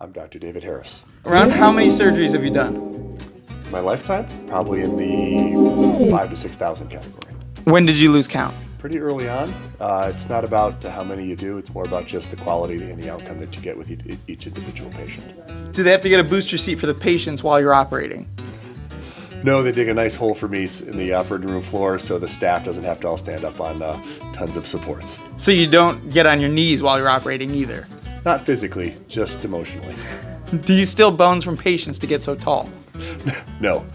I'm Dr. David Harris. Around how many surgeries have you done? My lifetime, probably in the 5,000 to 6,000 category. When did you lose count? Pretty early on. It's not about how many you do, it's more about just the quality and the outcome that you get with each individual patient. Do they have to get a booster seat for the patients while you're operating? No, they dig a nice hole for me in the operating room floor so the staff doesn't have to all stand up on tons of supports. So you don't get on your knees while you're operating either? Not physically, just emotionally. Do you steal bones from patients to get so tall? No.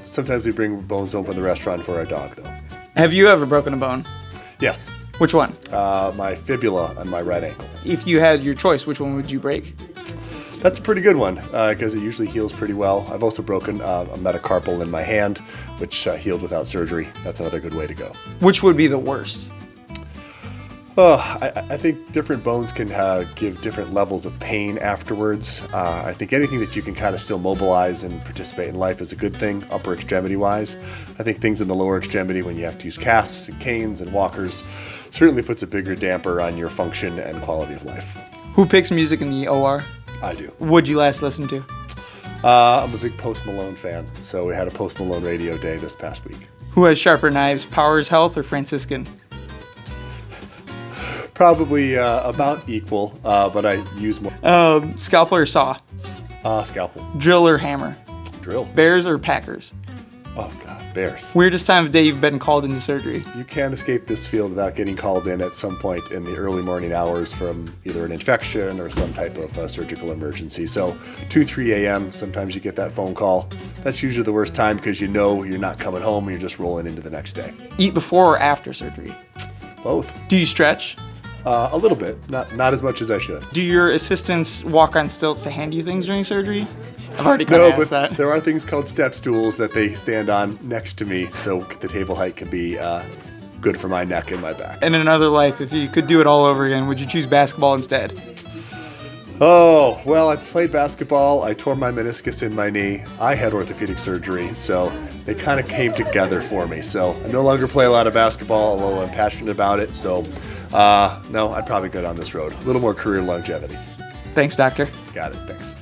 Sometimes we bring bones home from the restaurant for our dog, though. Have you ever broken a bone? Yes. Which one? My fibula on my right ankle. If you had your choice, which one would you break? That's a pretty good one because it usually heals pretty well. I've also broken a metacarpal in my hand, which healed without surgery. That's another good way to go. Which would be the worst? I think different bones can give different levels of pain afterwards. I think anything that you can kind of still mobilize and participate in life is a good thing, upper extremity wise. I think things in the lower extremity when you have to use casts and canes and walkers certainly puts a bigger damper on your function and quality of life. Who picks music in the OR? I do. What'd you last listen to? I'm a big Post Malone fan, so we had a Post Malone radio day this past week. Who has sharper knives, Powers Health or Franciscan? Probably about equal, but I use more. Scalpel or saw? Scalpel. Drill or hammer? Drill. Bears or Packers? Oh, God, Bears. Weirdest time of day you've been called into surgery? You can't escape this field without getting called in at some point in the early morning hours from either an infection or some type of surgical emergency. So 2, 3 a.m., sometimes you get that phone call. That's usually the worst time because you know you're not coming home and you're just rolling into the next day. Eat before or after surgery? Both. Do you stretch? A little bit, not as much as I should. Do your assistants walk on stilts to hand you things during surgery? I've already kind of asked that. There are things called step stools that they stand on next to me so the table height can be good for my neck and my back. In another life, if you could do it all over again, would you choose basketball instead? Oh, well, I played basketball. I tore my meniscus in my knee. I had orthopedic surgery, so they kind of came together for me. So I no longer play a lot of basketball, although I'm passionate about it. So no, I'd probably go down this road. A little more career longevity. Thanks, doctor. Got it. Thanks.